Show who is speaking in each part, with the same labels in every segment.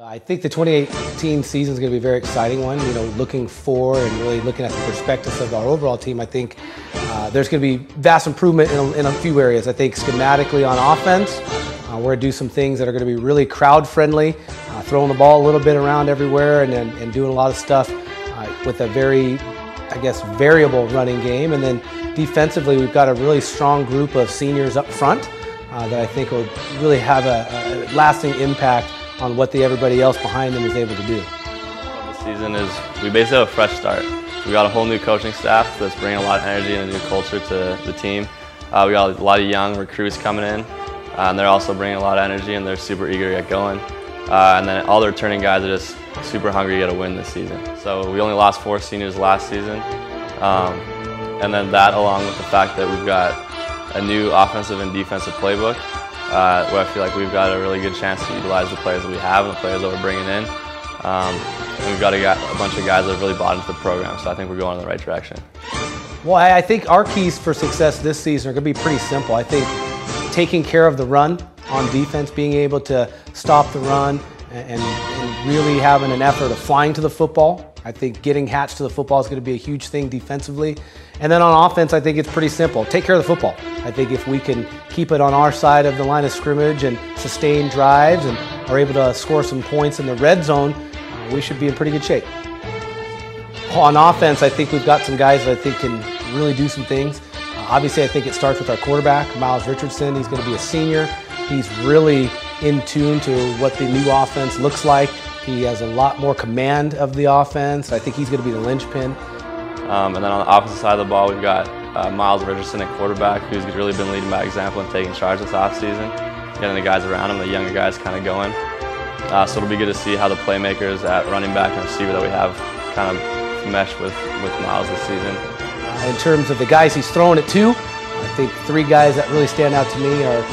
Speaker 1: I think the 2018 season is going to be a very exciting one. You know, looking forward and really looking at the perspectives of our overall team, I think there's going to be vast improvement in a few areas. I think schematically on offense, we're going to do some things that are going to be really crowd-friendly, throwing the ball a little bit around everywhere and doing a lot of stuff with a very, I guess, variable running game. And then defensively, we've got a really strong group of seniors up front that I think will really have a lasting impact on what everybody else behind them is able to do.
Speaker 2: This season is, we basically have a fresh start. We got a whole new coaching staff that's bringing a lot of energy and a new culture to the team. We got a lot of young recruits coming in, and they're also bringing a lot of energy and they're super eager to get going. And then all the returning guys are just super hungry to get a win this season. So we only lost 4 seniors last season. And then that, along with the fact that we've got a new offensive and defensive playbook, where I feel like we've got a really good chance to utilize the players that we have and the players that we're bringing in. And we've got a bunch of guys that have really bought into the program, so I think we're going in the right direction.
Speaker 1: Well, I think our keys for success this season are going to be pretty simple. I think taking care of the run on defense, being able to stop the run and really having an effort of flying to the football. I think getting hatched to the football is going to be a huge thing defensively. And then on offense, I think it's pretty simple. Take care of the football. I think if we can keep it on our side of the line of scrimmage and sustain drives and are able to score some points in the red zone, we should be in pretty good shape. On offense, I think we've got some guys that I think can really do some things. Obviously, I think it starts with our quarterback, Miles Richardson. He's going to be a senior. He's really in tune to what the new offense looks like. He has a lot more command of the offense. I think he's going to be the linchpin.
Speaker 2: And then on the opposite side of the ball, we've got Miles Richardson at quarterback, who's really been leading by example and taking charge this offseason, getting the guys around him, the younger guys kind of going. So it'll be good to see how the playmakers at running back and receiver that we have kind of mesh with Miles this season.
Speaker 1: In terms of the guys he's throwing it to, I think 3 guys that really stand out to me are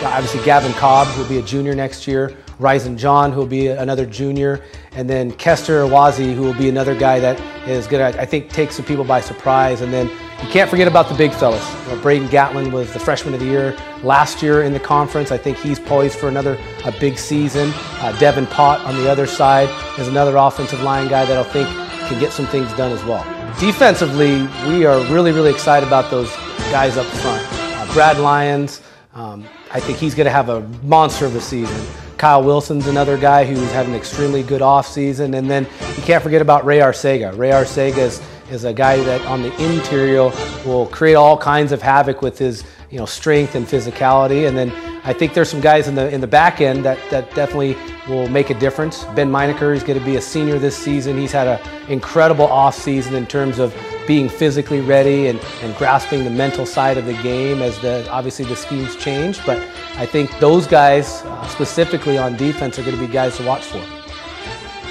Speaker 1: obviously Gavin Cobb, who will be a junior next year, Ryzen John, who will be another junior, and then Kester Awazi, who will be another guy that is going to, I think, take some people by surprise. And then you can't forget about the big fellas. Braden Gatlin was the freshman of the year last year in the conference. I think he's poised for a big season. Devin Pott on the other side is another offensive line guy that I think can get some things done as well. Defensively, we are really, really excited about those guys up front. Brad Lyons, I think he's going to have a monster of a season. Kyle Wilson's another guy who's had an extremely good offseason. And then you can't forget about Ray Arcega. Ray Arcega is a guy that on the interior will create all kinds of havoc with his strength and physicality. And then I think there's some guys in the back end that definitely will make a difference. Ben Meinecker is going to be a senior this season. He's had an incredible offseason in terms of being physically ready and grasping the mental side of the game as obviously the schemes change. But I think those guys, specifically on defense, are going to be guys to watch for.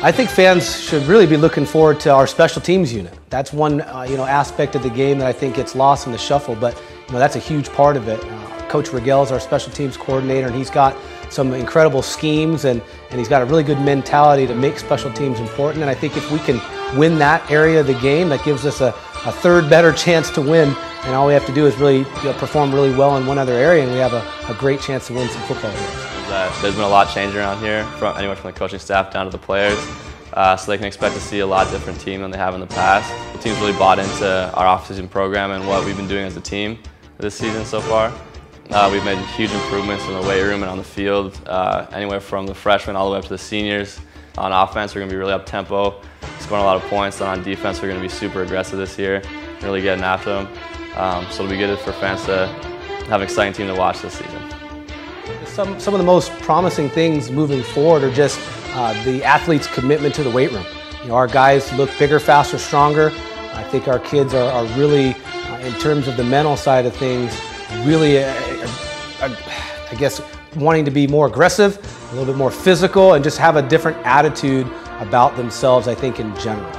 Speaker 1: I think fans should really be looking forward to our special teams unit. That's one aspect of the game that I think gets lost in the shuffle, but that's a huge part of it. Coach Rigel is our special teams coordinator, and he's got some incredible schemes and he's got a really good mentality to make special teams important. And I think if we can win that area of the game, that gives us a third better chance to win. And all we have to do is really perform really well in one other area, and we have a great chance to win some football games.
Speaker 2: There's been a lot changing around here, anywhere from the coaching staff down to the players. So they can expect to see a lot different team than they have in the past. The team's really bought into our off-season program and what we've been doing as a team this season so far. We've made huge improvements in the weight room and on the field, anywhere from the freshmen all the way up to the seniors. On offense, we're going to be really up-tempo, scoring a lot of points. Then on defense, we're going to be super aggressive this year, really getting after them. So it'll be good for fans to have an exciting team to watch this season.
Speaker 1: Some of the most promising things moving forward are just the athletes' commitment to the weight room. Our guys look bigger, faster, stronger. I think our kids are really, in terms of the mental side of things, really, I guess, wanting to be more aggressive, a little bit more physical, and just have a different attitude about themselves, I think, in general.